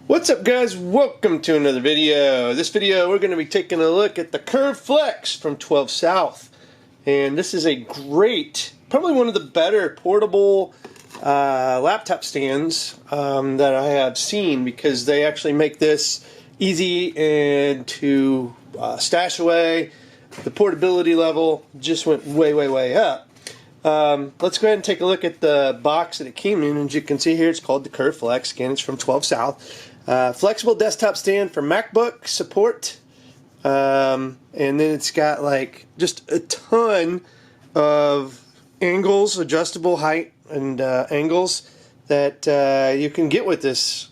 What's up, guys? Welcome to another video. This video we're going to be taking a look at the Curve Flex from 12 South. And this is a great, probably one of the better portable laptop stands that I have seen, because they actually make this easy and to stash away. The portability level just went way up. Let's go ahead and take a look at the box that it came in. As you can see here, it's called the Curve Flex. Again, it's from 12 South. Flexible desktop stand for MacBook support. And then it's got like just a ton of angles, adjustable height and angles that you can get with this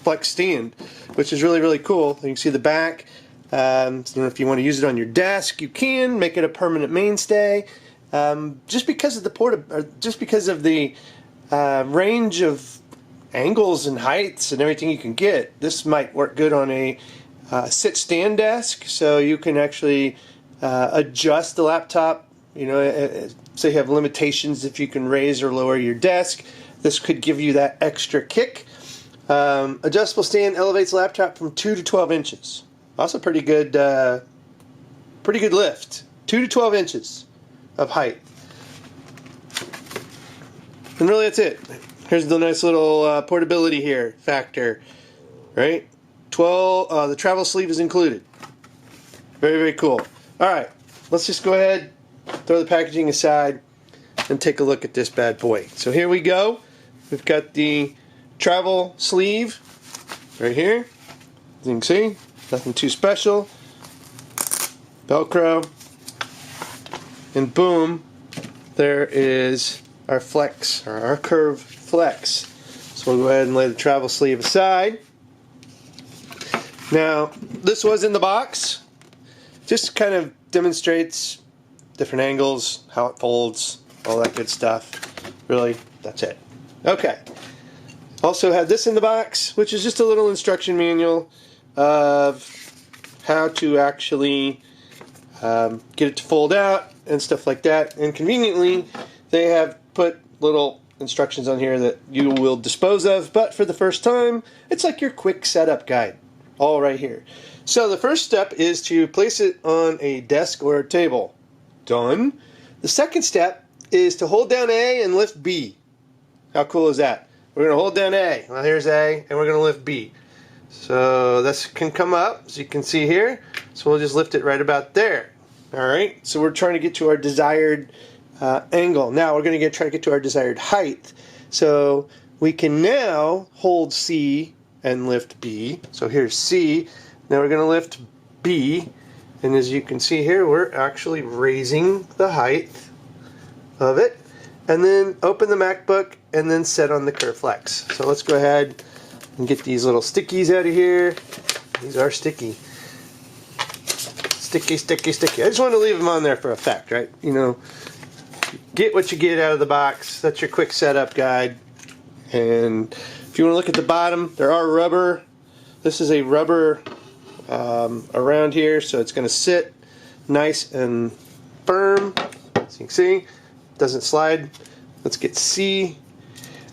Flex stand, which is really cool. You can see the back. If you want to use it on your desk, you can make it a permanent mainstay. Just because of the range of angles and heights and everything you can get, this might work good on a sit-stand desk. So you can actually adjust the laptop. You know, say you have limitations if you can raise or lower your desk. This could give you that extra kick. Adjustable stand elevates laptop from 2 to 12 inches. Also pretty good lift. 2 to 12 inches of height. And really that's it. Here's the nice little portability here factor, right? The travel sleeve is included. Very cool. All right, let's just go ahead, throw the packaging aside, and take a look at this bad boy. So here we go. We've got the travel sleeve right here. As you can see, nothing too special. Velcro, and boom, there is our Flex, or our Curve Flex. So we'll go ahead and lay the travel sleeve aside. Now, this was in the box. Just kind of demonstrates different angles, how it folds, all that good stuff. Really, that's it. Okay. Also had this in the box, which is just a little instruction manual of how to actually get it to fold out and stuff like that. And conveniently, they have put little instructions on here that you will dispose of, but for the first time, it's like your quick setup guide, all right here. So the first step is to place it on a desk or a table. Done. The second step is to hold down A and lift B. How cool is that? We're going to hold down A. Well, here's A, and we're going to lift B. So this can come up, as you can see here. So we'll just lift it right about there. All right. So we're trying to get to our desired angle. Now we're going to try to get to our desired height. So we can now hold C and lift B. So here's C. Now we're going to lift B. And as you can see here, we're actually raising the height of it. And then open the MacBook and then set on the Curve Flex. So let's go ahead and get these little stickies out of here. These are sticky. Sticky. I just wanted to leave them on there for effect, right? You know, get what you get out of the box. That's your quick setup guide. And if you want to look at the bottom, there are rubber. This is a rubber around here, so it's going to sit nice and firm. As you can see, it doesn't slide. Let's get C.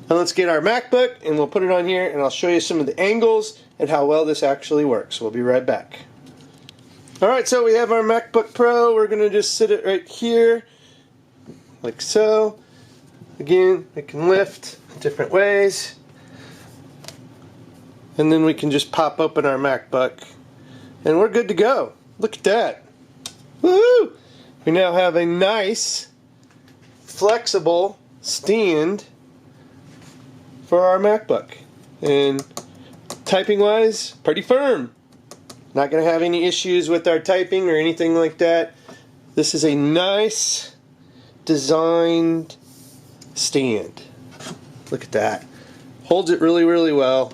And let's get our MacBook, and we'll put it on here, and I'll show you some of the angles and how well this actually works. We'll be right back. Alright, so we have our MacBook Pro. We're going to just sit it right here, like so. Again, it can lift different ways. And then we can just pop open our MacBook, and we're good to go. Look at that. Woohoo! We now have a nice, flexible stand for our MacBook. And typing wise, pretty firm. Not going to have any issues with our typing or anything like that. This is a nice designed stand. Look at that. Holds it really well.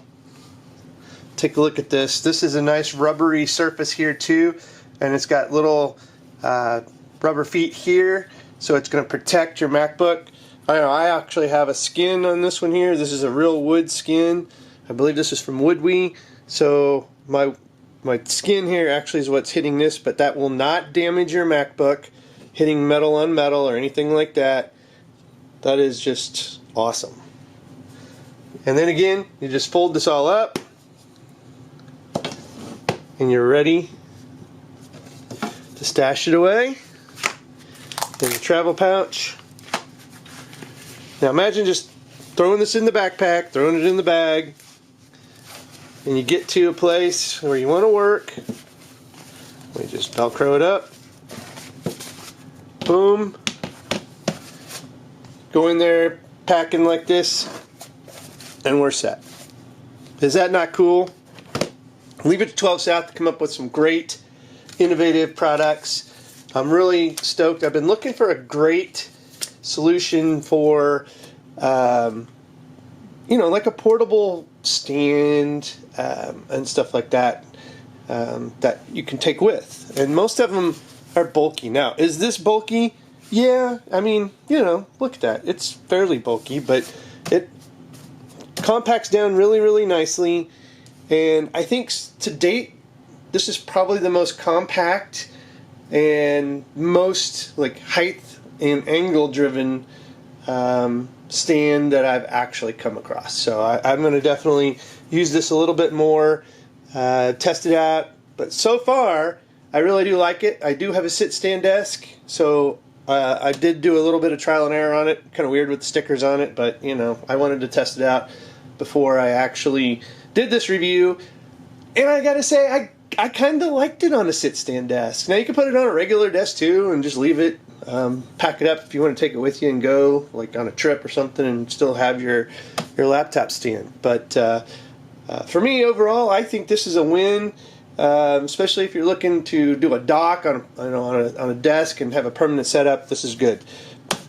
Take a look at this. This is a nice rubbery surface here too, and it's got little rubber feet here, so it's going to protect your MacBook. I actually have a skin on this one here. This is a real wood skin. I believe this is from Woodwee. So my skin here actually is what's hitting this, but that will not damage your MacBook hitting metal on metal or anything like that. That is just awesome. And then again, you just fold this all up and you're ready to stash it away in your travel pouch. Now imagine just throwing this in the backpack, throwing it in the bag, and you get to a place where you want to work. We just Velcro it up. Boom. Go in there packing like this, and we're set. Is that not cool? Leave it to 12 South to come up with some great, innovative products. I'm really stoked. I've been looking for a great solution for, you know, like a portable stand and stuff like that that you can take with. And most of them are bulky. Now, is this bulky? Yeah, I mean, you know, look at that. It's fairly bulky, but it compacts down really, really nicely. And I think to date, this is probably the most compact and most like height and angle driven stand that I've actually come across. So I'm going to definitely use this a little bit more, test it out. But so far, I really do like it. I do have a sit-stand desk, so I did do a little bit of trial and error on it. Kind of weird with the stickers on it, but you know, I wanted to test it out before I actually did this review. And I gotta say, I kind of liked it on a sit-stand desk. Now you can put it on a regular desk too and just leave it, pack it up if you want to take it with you and go like on a trip or something and still have your laptop stand. But for me overall, I think this is a win. Especially if you're looking to do a dock on a desk and have a permanent setup. This is good.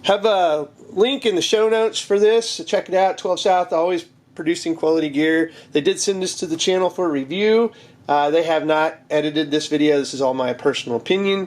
Have a link in the show notes for this. So check it out. 12 South, always producing quality gear. They did send this to the channel for review. They have not edited this video. This is all my personal opinion.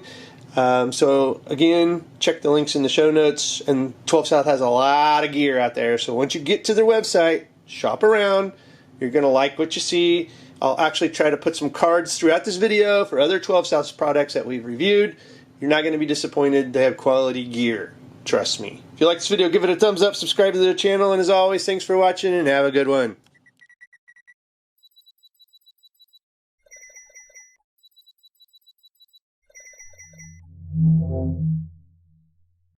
So again, check the links in the show notes. And 12 South has a lot of gear out there. So once you get to their website, shop around. You're going to like what you see. I'll actually try to put some cards throughout this video for other 12 South products that we've reviewed. You're not going to be disappointed. They have quality gear. Trust me. If you like this video, give it a thumbs up, subscribe to the channel, and as always, thanks for watching and have a good one.